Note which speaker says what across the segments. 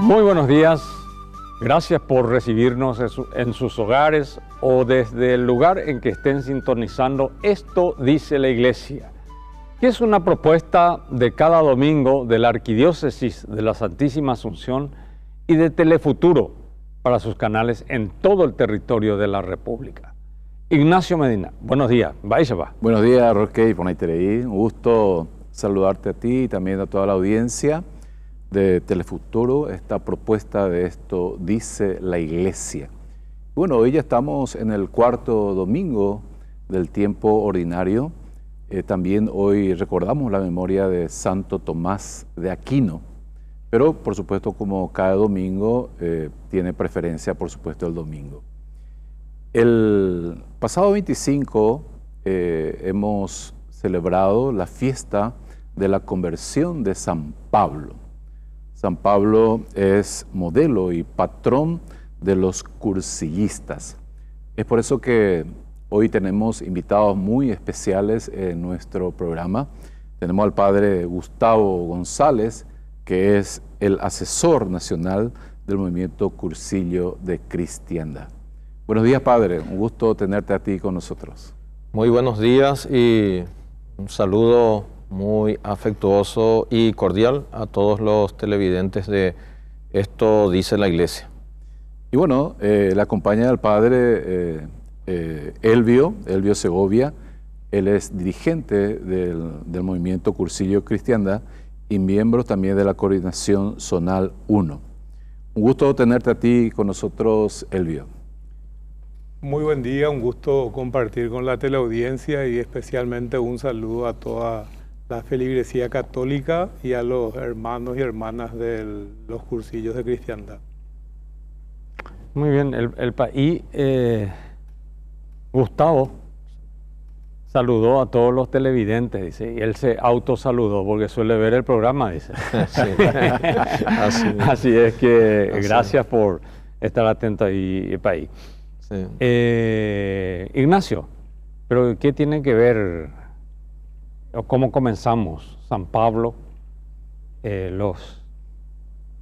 Speaker 1: Muy buenos días, gracias por recibirnos en sus hogares o desde el lugar en que estén sintonizando Esto Dice la Iglesia, que es una propuesta de cada domingo de la Arquidiócesis de la Santísima Asunción y de Telefuturo para sus canales en todo el territorio de la República. Ignacio Medina, buenos días, va.
Speaker 2: Buenos días, Roque y Ponaitereí. Un gusto saludarte a ti y también a toda la audiencia de Telefuturo, esta propuesta de Esto Dice la Iglesia. Bueno, hoy ya estamos en el cuarto domingo del tiempo ordinario. También hoy recordamos la memoria de Santo Tomás de Aquino, pero por supuesto como cada domingo tiene preferencia por supuesto el domingo. El pasado 25 hemos celebrado la fiesta de la conversión de San Pablo. San Pablo es modelo y patrón de los cursillistas. Es por eso que hoy tenemos invitados muy especiales en nuestro programa. Tenemos al padre Gustavo González, que es el asesor nacional del movimiento Cursillo de Cristiandad. Buenos días, padre. Un gusto tenerte a ti con nosotros.
Speaker 3: Muy buenos días y un saludo muy afectuoso y cordial a todos los televidentes de Esto Dice la Iglesia.
Speaker 2: Y bueno, le acompaña al padre Elvio Segovia. Él es dirigente del movimiento Cursillo Cristiandad y miembro también de la coordinación zonal 1. Un gusto tenerte a ti con nosotros, Elvio.
Speaker 4: Muy buen día, un gusto compartir con la teleaudiencia y especialmente un saludo a toda la feligresía católica y a los hermanos y hermanas de los cursillos de cristiandad.
Speaker 1: Muy bien, Gustavo saludó a todos los televidentes, dice, y él se autosaludó porque suele ver el programa, dice. Sí. Así es que gracias por estar atento ahí, Paí. Sí. Ignacio, pero ¿qué tiene que ver, o cómo comenzamos San Pablo, los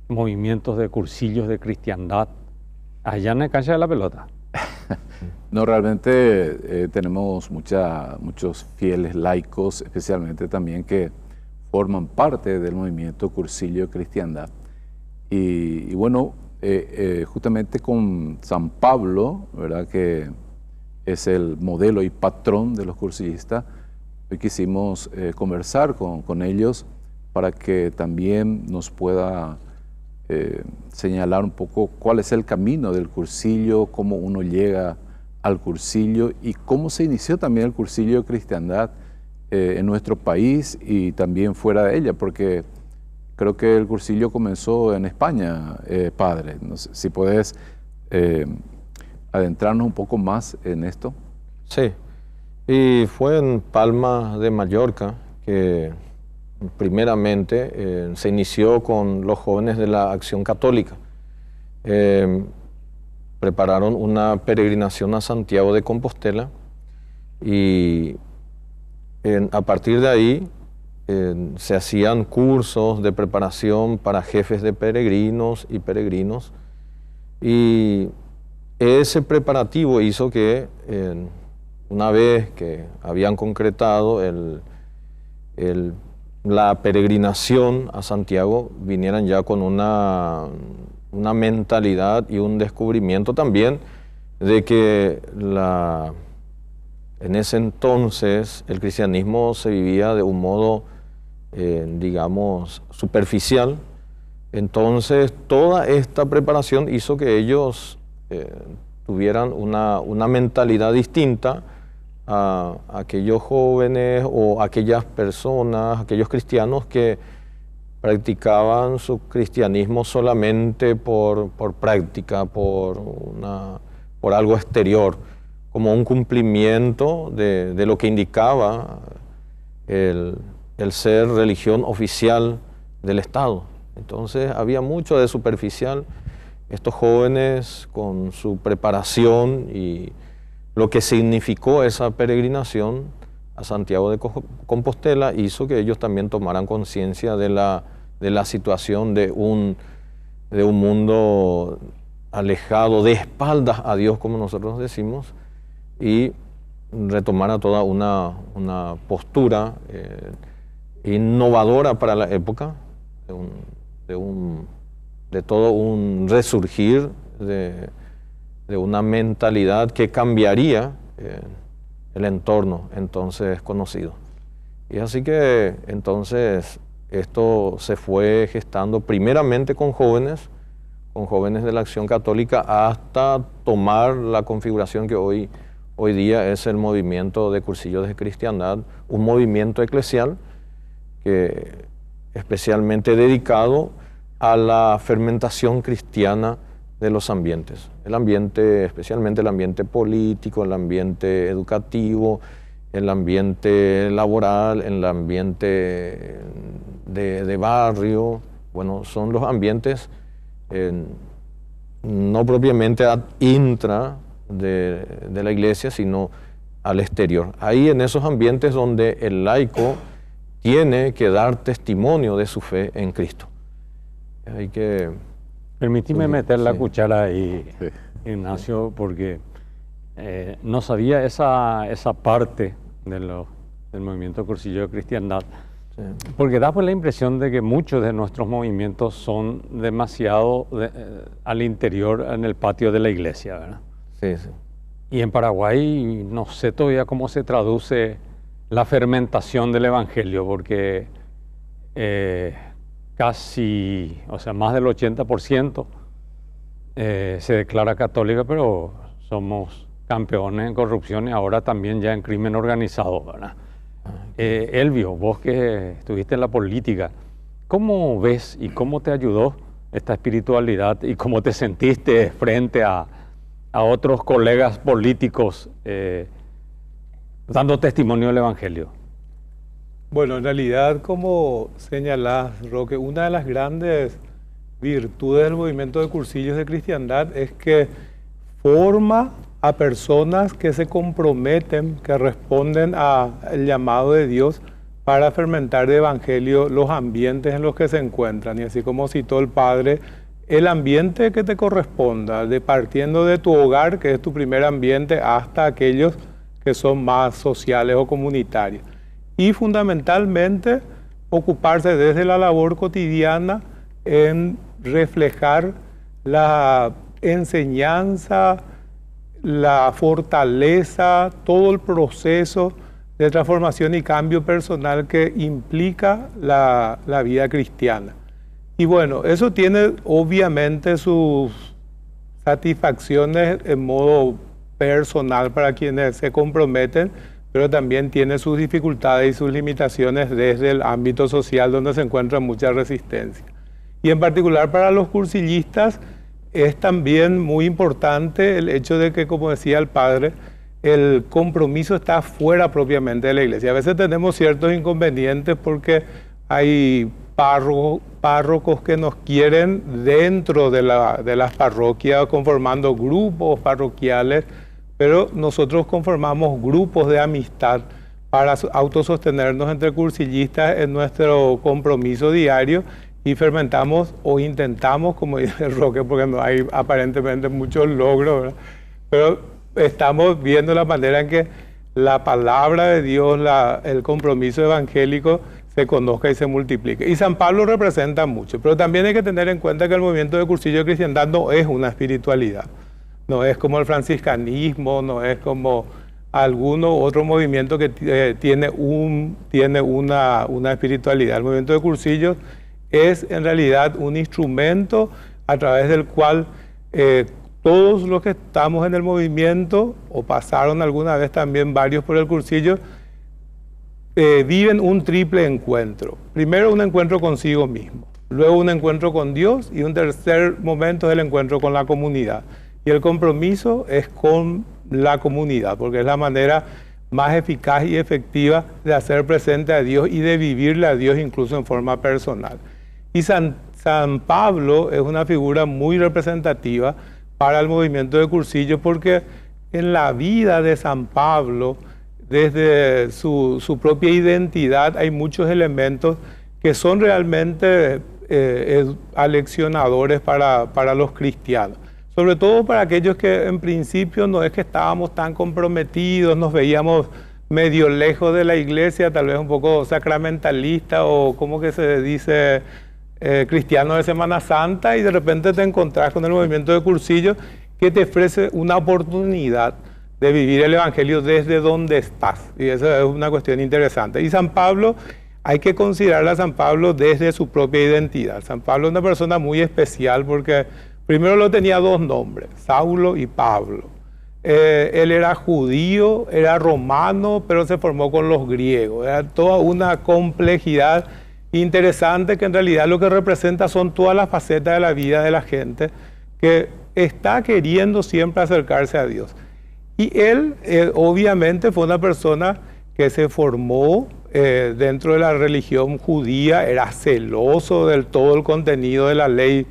Speaker 1: movimientos de cursillos de cristiandad allá en la cancha de la pelota?
Speaker 2: No, realmente tenemos muchos fieles laicos, especialmente también que forman parte del movimiento Cursillo de Cristiandad. Y bueno, justamente con San Pablo, ¿verdad?, que es el modelo y patrón de los cursillistas, hoy quisimos conversar con ellos para que también nos pueda señalar un poco cuál es el camino del cursillo, cómo uno llega al cursillo y cómo se inició también el cursillo de cristiandad en nuestro país y también fuera de ella, porque creo que el cursillo comenzó en España, padre. No sé si podés adentrarnos un poco más en esto.
Speaker 3: Sí, y fue en Palma de Mallorca que primeramente se inició con los jóvenes de la Acción Católica. Prepararon una peregrinación a Santiago de Compostela y a partir de ahí se hacían cursos de preparación para jefes de peregrinos y peregrinos, y ese preparativo hizo que una vez que habían concretado la peregrinación a Santiago, vinieran ya con una mentalidad y un descubrimiento también de que en ese entonces el cristianismo se vivía de un modo, digamos, superficial. Entonces toda esta preparación hizo que ellos tuvieran una mentalidad distinta a aquellos jóvenes o aquellas personas, aquellos cristianos que practicaban su cristianismo solamente por práctica, por algo exterior, como un cumplimiento de lo que indicaba el ser religión oficial del Estado. Entonces había mucho de superficial. Estos jóvenes con su preparación y lo que significó esa peregrinación a Santiago de Compostela hizo que ellos también tomaran conciencia de la situación de de un mundo alejado, de espaldas a Dios, como nosotros decimos, y retomara toda una postura innovadora para la época, de todo un resurgir de una mentalidad que cambiaría el entorno entonces conocido. Y así que entonces esto se fue gestando primeramente con jóvenes de la Acción Católica, hasta tomar la configuración que hoy día es el movimiento de Cursillos de Cristiandad, un movimiento eclesial que especialmente dedicado a la fermentación cristiana de los ambientes. El ambiente, especialmente el ambiente político, el ambiente educativo, el ambiente laboral, el ambiente de barrio. Bueno, son los ambientes no propiamente ad intra de la iglesia, sino al exterior. Ahí en esos ambientes donde el laico tiene que dar testimonio de su fe en Cristo. Hay que...
Speaker 1: Permíteme meter la
Speaker 3: Sí.
Speaker 1: cuchara ahí,
Speaker 2: Sí.
Speaker 1: Ignacio, porque no sabía esa parte del movimiento Cursillo de Cristiandad,
Speaker 3: Sí.
Speaker 1: porque da pues la impresión de que muchos de nuestros movimientos son demasiado al interior, en el patio de la iglesia, ¿verdad?
Speaker 3: Sí, sí.
Speaker 1: Y en Paraguay no sé todavía cómo se traduce la fermentación del Evangelio, porque casi, o sea, más del 80% se declara católica, pero somos campeones en corrupción y ahora también ya en crimen organizado, ¿verdad? Elvio, vos que estuviste en la política, ¿cómo ves y cómo te ayudó esta espiritualidad y cómo te sentiste frente a otros colegas políticos dando testimonio del Evangelio?
Speaker 4: Bueno, en realidad, como señalás, Roque, una de las grandes virtudes del movimiento de Cursillos de Cristiandad es que forma a personas que se comprometen, que responden al llamado de Dios para fermentar de Evangelio los ambientes en los que se encuentran. Y así como citó el Padre, el ambiente que te corresponda, partiendo de tu hogar, que es tu primer ambiente, hasta aquellos que son más sociales o comunitarios. Y fundamentalmente ocuparse desde la labor cotidiana en reflejar la enseñanza, la fortaleza, todo el proceso de transformación y cambio personal que implica la vida cristiana. Y bueno, eso tiene obviamente sus satisfacciones en modo personal para quienes se comprometen, pero también tiene sus dificultades y sus limitaciones desde el ámbito social, donde se encuentra mucha resistencia. Y en particular para los cursillistas es también muy importante el hecho de que, como decía el Padre, el compromiso está fuera propiamente de la iglesia. A veces tenemos ciertos inconvenientes porque hay párrocos que nos quieren dentro de las parroquias, conformando grupos parroquiales, pero nosotros conformamos grupos de amistad para autosostenernos entre cursillistas en nuestro compromiso diario y fermentamos o intentamos, como dice Roque, porque no hay aparentemente muchos logros, ¿verdad? Pero estamos viendo la manera en que la palabra de Dios, el compromiso evangélico se conozca y se multiplique. Y San Pablo representa mucho, pero también hay que tener en cuenta que el movimiento de Cursillo de Cristiandad no es una espiritualidad. No es como el franciscanismo, no es como alguno otro movimiento que tiene una espiritualidad. El movimiento de Cursillos es en realidad un instrumento a través del cual todos los que estamos en el movimiento, o pasaron alguna vez también varios por el Cursillo, viven un triple encuentro. Primero un encuentro consigo mismo, luego un encuentro con Dios y un tercer momento es el encuentro con la comunidad. Y el compromiso es con la comunidad, porque es la manera más eficaz y efectiva de hacer presente a Dios y de vivirle a Dios incluso en forma personal. Y San Pablo es una figura muy representativa para el movimiento de Cursillo, porque en la vida de San Pablo, desde su propia identidad, hay muchos elementos que son realmente aleccionadores para los cristianos. Sobre todo para aquellos que en principio no es que estábamos tan comprometidos, nos veíamos medio lejos de la iglesia, tal vez un poco sacramentalista o como que se dice cristiano de Semana Santa, y de repente te encontrás con el movimiento de Cursillo que te ofrece una oportunidad de vivir el Evangelio desde donde estás. Y eso es una cuestión interesante. Y San Pablo, hay que considerar a San Pablo desde su propia identidad. San Pablo es una persona muy especial porque primero lo tenía dos nombres, Saulo y Pablo. Él era judío, era romano, pero se formó con los griegos. Era toda una complejidad interesante que en realidad lo que representa son todas las facetas de la vida de la gente que está queriendo siempre acercarse a Dios. Y él obviamente fue una persona que se formó dentro de la religión judía, era celoso del todo el contenido de la ley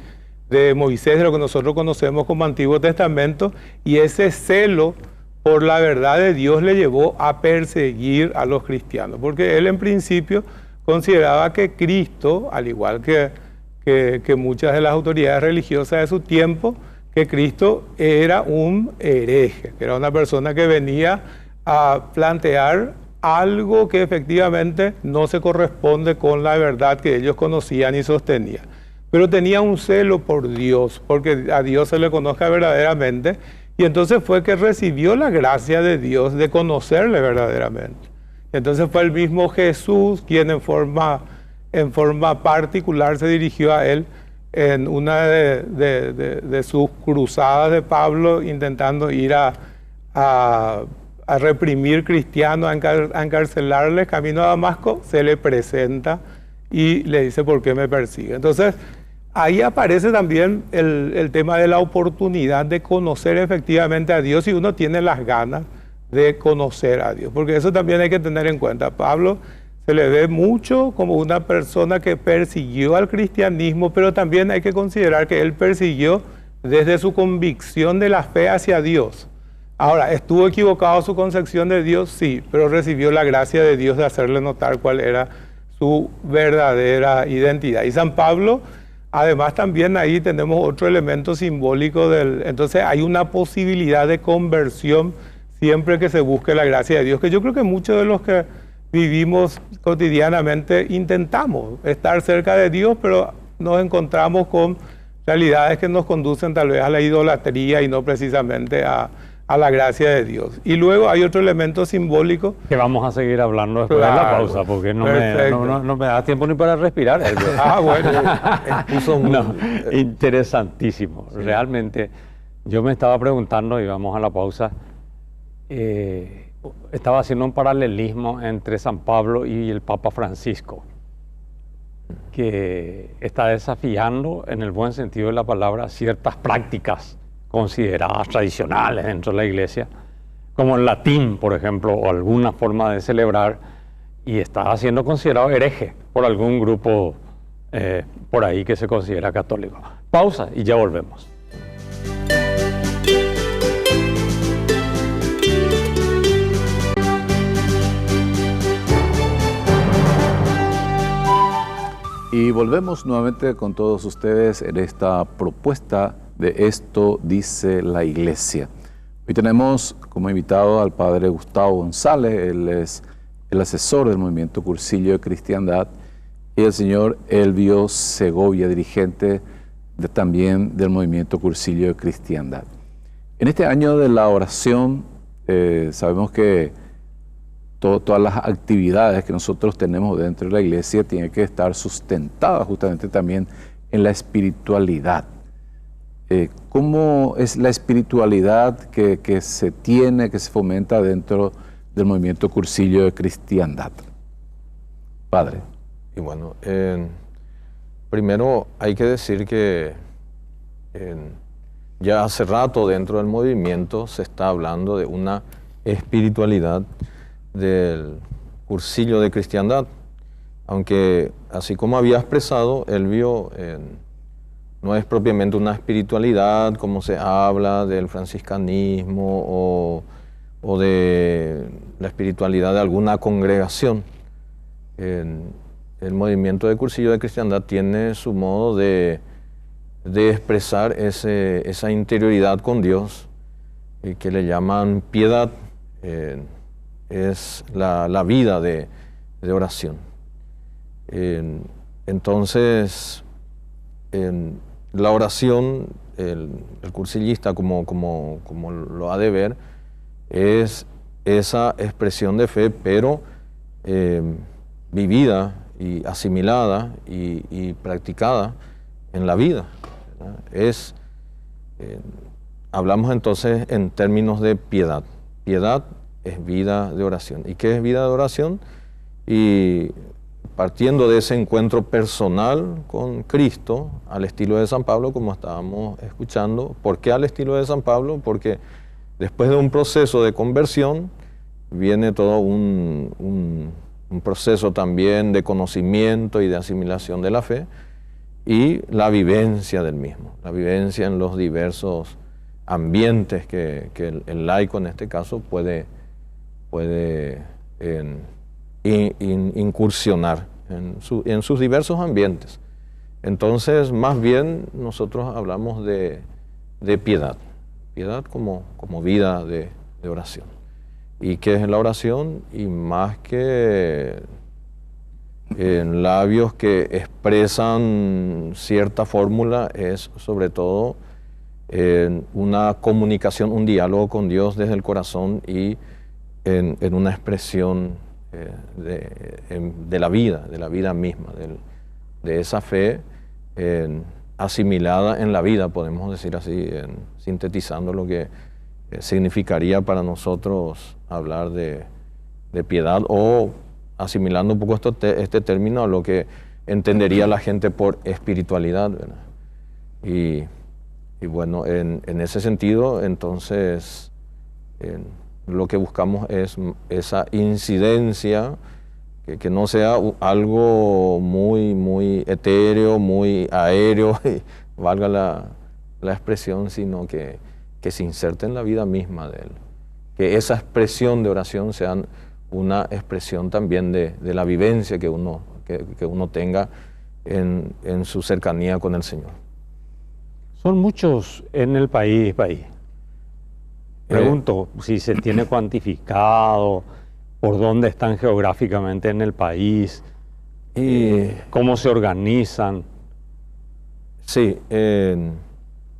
Speaker 4: de Moisés, de lo que nosotros conocemos como Antiguo Testamento, y ese celo por la verdad de Dios le llevó a perseguir a los cristianos, porque él en principio consideraba que Cristo, al igual que muchas de las autoridades religiosas de su tiempo, que Cristo era un hereje, que era una persona que venía a plantear algo que efectivamente no se corresponde con la verdad que ellos conocían y sostenían. Pero tenía un celo por Dios, porque a Dios se le conozca verdaderamente, y entonces fue que recibió la gracia de Dios de conocerle verdaderamente. Entonces fue el mismo Jesús quien en forma particular se dirigió a él en una de sus cruzadas de Pablo, intentando ir a reprimir cristianos, a encarcelarles. Camino a Damasco, se le presenta y le dice: ¿por qué me persigue? Entonces, ahí aparece también el tema de la oportunidad de conocer efectivamente a Dios, si uno tiene las ganas de conocer a Dios, porque eso también hay que tener en cuenta. Pablo se le ve mucho como una persona que persiguió al cristianismo, pero también hay que considerar que él persiguió desde su convicción de la fe hacia Dios. Ahora, ¿estuvo equivocado su concepción de Dios? Sí, pero recibió la gracia de Dios de hacerle notar cuál era su verdadera identidad. Y San Pablo, además, también ahí tenemos otro elemento simbólico entonces hay una posibilidad de conversión siempre que se busque la gracia de Dios, que yo creo que muchos de los que vivimos cotidianamente intentamos estar cerca de Dios, pero nos encontramos con realidades que nos conducen tal vez a la idolatría y no precisamente a la gracia de Dios. Y luego hay otro elemento simbólico
Speaker 1: que vamos a seguir hablando después de la pausa, porque no me da tiempo ni para respirar.
Speaker 3: Bueno,
Speaker 1: interesantísimo. Realmente, yo me estaba preguntando, y vamos a la pausa, estaba haciendo un paralelismo entre San Pablo y el Papa Francisco, que está desafiando, en el buen sentido de la palabra, ciertas prácticas consideradas tradicionales dentro de la iglesia, como el latín, por ejemplo, o alguna forma de celebrar, y está siendo considerado hereje por algún grupo por ahí que se considera católico. Pausa y ya volvemos.
Speaker 2: Y volvemos nuevamente con todos ustedes en esta propuesta de Esto dice la Iglesia. Hoy tenemos como invitado al padre Gustavo González, él es el asesor del Movimiento Cursillo de Cristiandad, y el señor Elvio Segovia, dirigente también del Movimiento Cursillo de Cristiandad. En este año de la oración, sabemos que todas las actividades que nosotros tenemos dentro de la iglesia tienen que estar sustentadas justamente también en la espiritualidad. ¿Cómo es la espiritualidad que se tiene, que se fomenta dentro del Movimiento Cursillo de Cristiandad? Padre.
Speaker 3: Y bueno, primero hay que decir que ya hace rato dentro del movimiento se está hablando de una espiritualidad del Cursillo de Cristiandad, aunque así como había expresado Elvio, no es propiamente una espiritualidad como se habla del franciscanismo o de la espiritualidad de alguna congregación. el movimiento de Cursillo de Cristiandad tiene su modo de expresar esa interioridad con Dios, que le llaman piedad. Es la vida de oración. Entonces, la oración, el cursillista, como lo ha de ver, es esa expresión de fe, pero vivida y asimilada y practicada en la vida, ¿verdad? Hablamos entonces en términos de piedad. Piedad es vida de oración. ¿Y qué es vida de oración? Y partiendo de ese encuentro personal con Cristo, al estilo de San Pablo, como estábamos escuchando. ¿Por qué al estilo de San Pablo? Porque después de un proceso de conversión, viene todo un proceso también de conocimiento y de asimilación de la fe, y la vivencia del mismo, la vivencia en los diversos ambientes que el laico en este caso puede incursionar en sus diversos ambientes. Entonces, más bien nosotros hablamos de piedad como vida de oración. ¿Y qué es la oración? Y más que en labios que expresan cierta fórmula, es sobre todo una comunicación, un diálogo con Dios desde el corazón y en una expresión de la vida misma, de esa fe asimilada en la vida, podemos decir así, sintetizando lo que significaría para nosotros hablar de piedad, o asimilando un poco este término a lo que entendería la gente por espiritualidad, ¿verdad? Y bueno, en ese sentido, entonces, lo que buscamos es esa incidencia, que no sea algo muy etéreo, muy aéreo, valga la expresión, sino que se inserte en la vida misma de él. Que esa expresión de oración sea una expresión también de la vivencia que uno tenga en su cercanía con el Señor.
Speaker 1: Son muchos en el país. Pregunto si se tiene cuantificado por dónde están geográficamente en el país, cómo se organizan.
Speaker 3: Sí,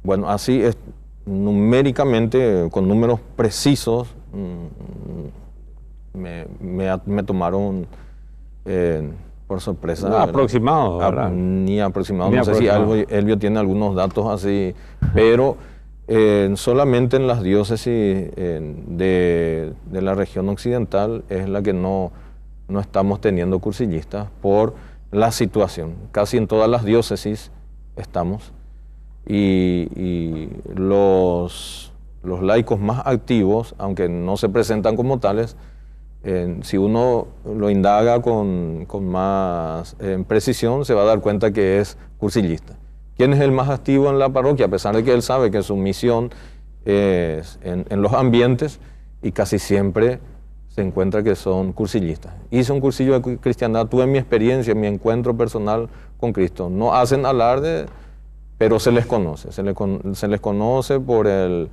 Speaker 3: bueno, así es, numéricamente, con números precisos, me tomaron por sorpresa.
Speaker 1: Aproximado, ¿verdad?
Speaker 3: Ni aproximado, no sé si Elvio tiene algunos datos así, pero solamente en las diócesis de la región occidental es la que no estamos teniendo cursillistas por la situación. Casi en todas las diócesis estamos, y los laicos más activos, aunque no se presentan como tales, si uno lo indaga con más precisión, se va a dar cuenta que es cursillista. ¿Quién es el más activo en la parroquia? A pesar de que él sabe que su misión es en los ambientes, y casi siempre se encuentra que son cursillistas. Hice un cursillo de cristiandad, tuve mi experiencia, mi encuentro personal con Cristo. No hacen alarde, pero se les conoce. Se les conoce por el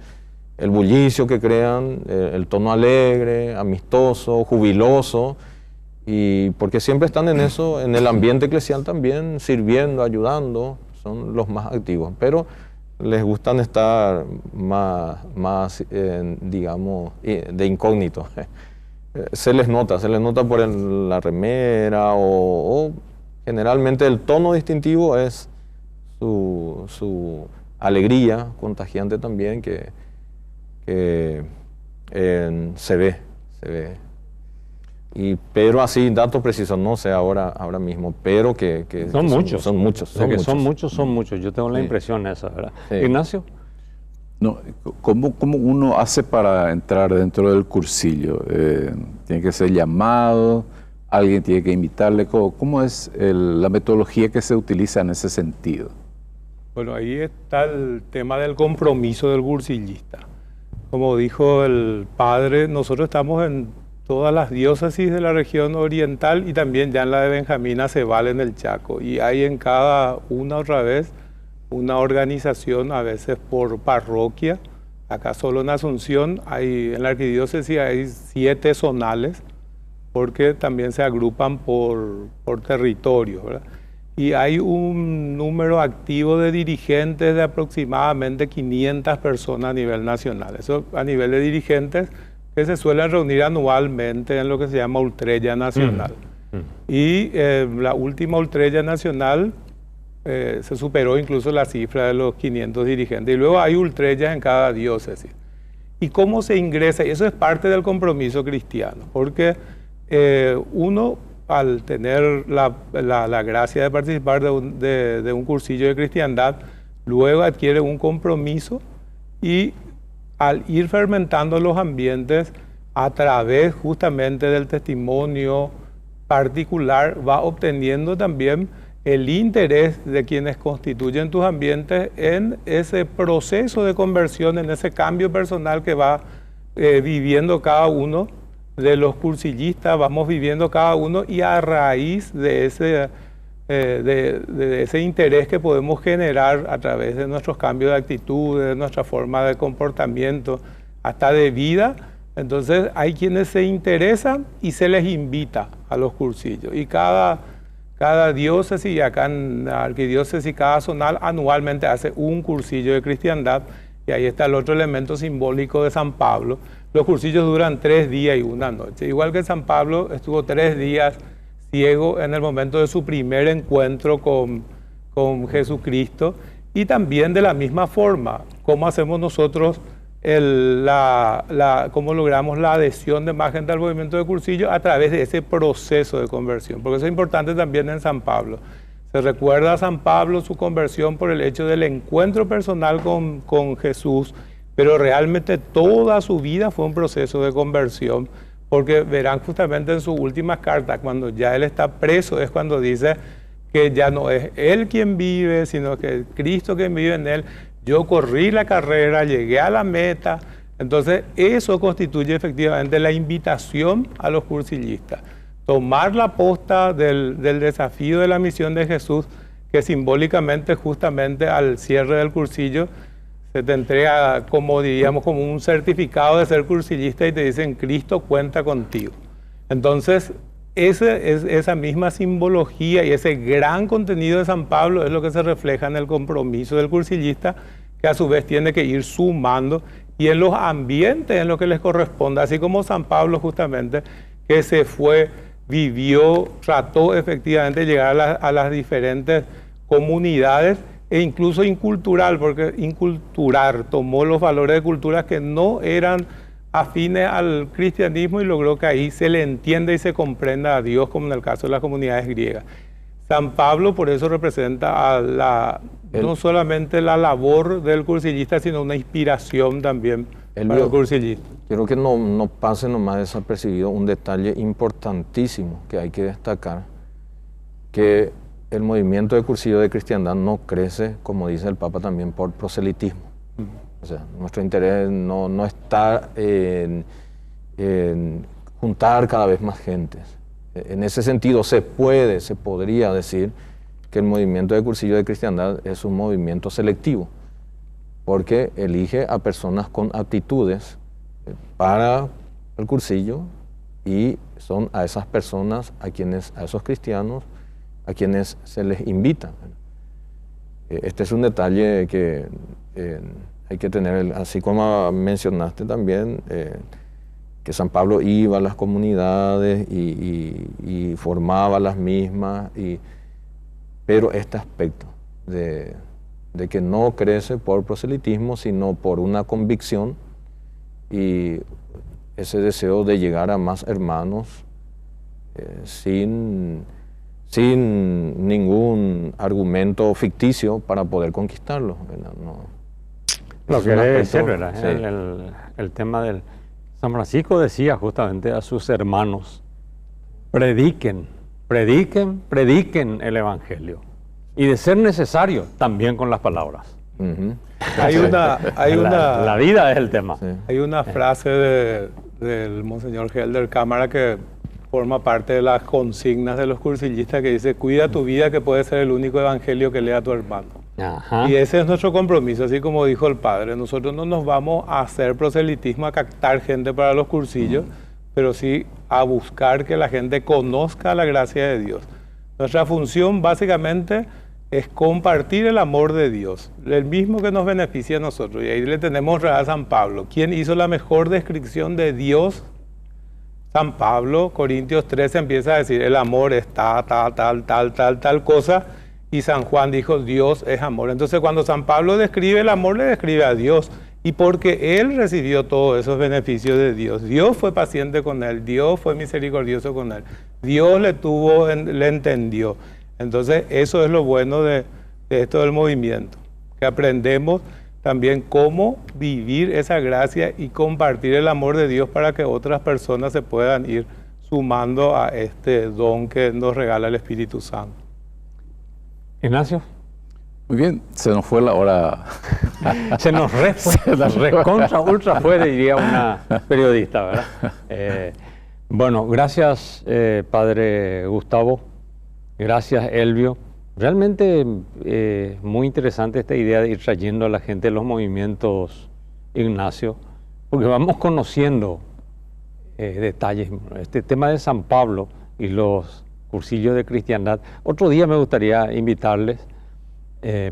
Speaker 3: bullicio que crean, el tono alegre, amistoso, jubiloso, y porque siempre están en eso, en el ambiente eclesial también, sirviendo, ayudando. Son los más activos, pero les gustan estar más digamos, de incógnito. Se les nota por la remera, o generalmente el tono distintivo es su alegría contagiante también, que se ve. Pero así, datos precisos, no sé ahora mismo, pero que
Speaker 1: son muchos.
Speaker 3: Son muchos.
Speaker 1: Yo tengo la impresión esa, ¿verdad?
Speaker 3: Sí.
Speaker 1: Ignacio.
Speaker 2: No, ¿cómo uno hace para entrar dentro del cursillo? ¿Tiene que ser llamado? ¿Alguien tiene que invitarle? ¿Cómo es la metodología que se utiliza en ese sentido?
Speaker 4: Bueno, ahí está el tema del compromiso del cursillista. Como dijo el padre, nosotros estamos en todas las diócesis de la región oriental y también ya en la de Benjamín Acebal en el Chaco. Y hay en cada una otra vez una organización, a veces por parroquia. Acá solo en Asunción, en la arquidiócesis hay 7 zonales, porque también se agrupan por territorio, ¿verdad? Y hay un número activo de dirigentes de aproximadamente 500 personas a nivel nacional. Eso a nivel de dirigentes que se suelen reunir anualmente en lo que se llama Ultrella Nacional. Y la última Ultrella Nacional se superó incluso la cifra de los 500 dirigentes. Y luego hay ultrellas en cada diócesis. ¿Y cómo se ingresa? Y eso es parte del compromiso cristiano, porque uno, al tener la gracia de participar de un cursillo de cristiandad, luego adquiere un compromiso y al ir fermentando los ambientes a través justamente del testimonio particular, va obteniendo también el interés de quienes constituyen tus ambientes en ese proceso de conversión, en ese cambio personal que va viviendo cada uno de los cursillistas, vamos viviendo cada uno, y a raíz de ese interés que podemos generar a través de nuestros cambios de actitud, de nuestra forma de comportamiento, hasta de vida, entonces hay quienes se interesan y se les invita a los cursillos. Y cada diócesis, y acá en la arquidiócesis, cada zonal anualmente hace un cursillo de cristiandad, y ahí está el otro elemento simbólico de San Pablo. Los cursillos duran 3 días y 1 noche. Igual que San Pablo estuvo 3 días ciego en el momento de su primer encuentro con Jesucristo, y también de la misma forma, ¿cómo hacemos nosotros cómo logramos la adhesión de más gente al movimiento de cursillo? A través de ese proceso de conversión, porque eso es importante también en San Pablo. Se recuerda a San Pablo su conversión por el hecho del encuentro personal con Jesús, pero realmente toda su vida fue un proceso de conversión, porque verán justamente en sus últimas cartas, cuando ya él está preso, es cuando dice que ya no es él quien vive, sino que es Cristo quien vive en él. Yo corrí la carrera, llegué a la meta. Entonces eso constituye efectivamente la invitación a los cursillistas. Tomar la posta del desafío de la misión de Jesús, que simbólicamente justamente al cierre del cursillo se te entrega como, diríamos, como un certificado de ser cursillista y te dicen Cristo cuenta contigo. Entonces esa misma simbología y ese gran contenido de San Pablo es lo que se refleja en el compromiso del cursillista, que a su vez tiene que ir sumando y en los ambientes en lo que les corresponde, así como San Pablo justamente, que se fue, vivió, trató efectivamente de llegar a las diferentes comunidades, e incluso incultural, porque inculturar, tomó los valores de culturas que no eran afines al cristianismo y logró que ahí se le entienda y se comprenda a Dios, como en el caso de las comunidades griegas. San Pablo por eso representa no solamente la labor del cursillista, sino una inspiración también para el cursillista.
Speaker 3: Quiero que no pase nomás desapercibido un detalle importantísimo que hay que destacar, que el movimiento de cursillo de cristiandad no crece, como dice el Papa también, por proselitismo. O sea, nuestro interés no está en juntar cada vez más gentes. En ese sentido se podría decir que el movimiento de cursillo de cristiandad es un movimiento selectivo, porque elige a personas con aptitudes para el cursillo, y son a esas personas a esos cristianos a quienes se les invita. Este es un detalle que hay que tener, así como mencionaste también, que San Pablo iba a las comunidades y formaba las mismas, pero este aspecto de que no crece por proselitismo, sino por una convicción y ese deseo de llegar a más hermanos sin ningún argumento ficticio para poder conquistarlos.
Speaker 1: Lo que debe ser, ¿verdad?
Speaker 3: Sí.
Speaker 1: El tema del... San Francisco decía justamente a sus hermanos, prediquen el Evangelio. Y de ser necesario, también con las palabras. La vida es el tema.
Speaker 3: Sí.
Speaker 4: Hay una frase del Monseñor Helder Cámara que forma parte de las consignas de los cursillistas que dice: cuida tu vida, que puede ser el único evangelio que lea tu hermano.
Speaker 1: Ajá.
Speaker 4: Y ese es nuestro compromiso, así como dijo el padre. Nosotros no nos vamos a hacer proselitismo, a captar gente para los cursillos, pero sí a buscar que la gente conozca la gracia de Dios. Nuestra función básicamente es compartir el amor de Dios, el mismo que nos beneficia a nosotros. Y ahí le tenemos a San Pablo. ¿Quién hizo la mejor descripción de Dios? San Pablo. Corintios 13 empieza a decir: el amor es tal cosa. Y San Juan dijo: Dios es amor. Entonces, cuando San Pablo describe el amor, le describe a Dios. Y porque él recibió todos esos beneficios de Dios. Dios fue paciente con él, Dios fue misericordioso con él, Dios le entendió. Entonces, eso es lo bueno de esto del movimiento, que aprendemos también cómo vivir esa gracia y compartir el amor de Dios para que otras personas se puedan ir sumando a este don que nos regala el Espíritu Santo.
Speaker 1: Ignacio.
Speaker 2: Muy bien, se nos fue la hora.
Speaker 1: Se nos recontra ultra fue, diría una periodista, ¿verdad? Bueno, gracias, padre Gustavo. Gracias, Elvio. Realmente muy interesante esta idea de ir trayendo a la gente de los movimientos, Ignacio, porque vamos conociendo detalles. Este tema de San Pablo y los cursillos de cristiandad. Otro día me gustaría invitarles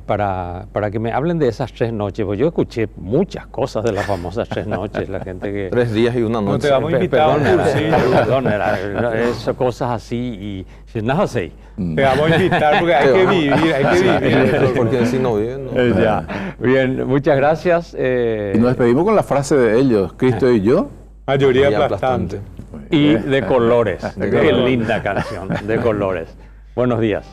Speaker 1: para que me hablen de esas 3 noches, porque yo escuché muchas cosas de las famosas 3 noches, la gente que...
Speaker 3: 3 días y una noche.
Speaker 4: No te vamos a invitar a un cursillo.
Speaker 1: Perdón, esas cosas así y nada así.
Speaker 4: Te vamos a invitar porque hay que vivir.
Speaker 3: Porque si no viven, no.
Speaker 1: Ya. Bien, muchas gracias.
Speaker 2: Y nos despedimos con la frase de ellos: Cristo y yo.
Speaker 4: Mayoría aplastante.
Speaker 1: Y de colores. Qué linda canción, de colores. Buenos días.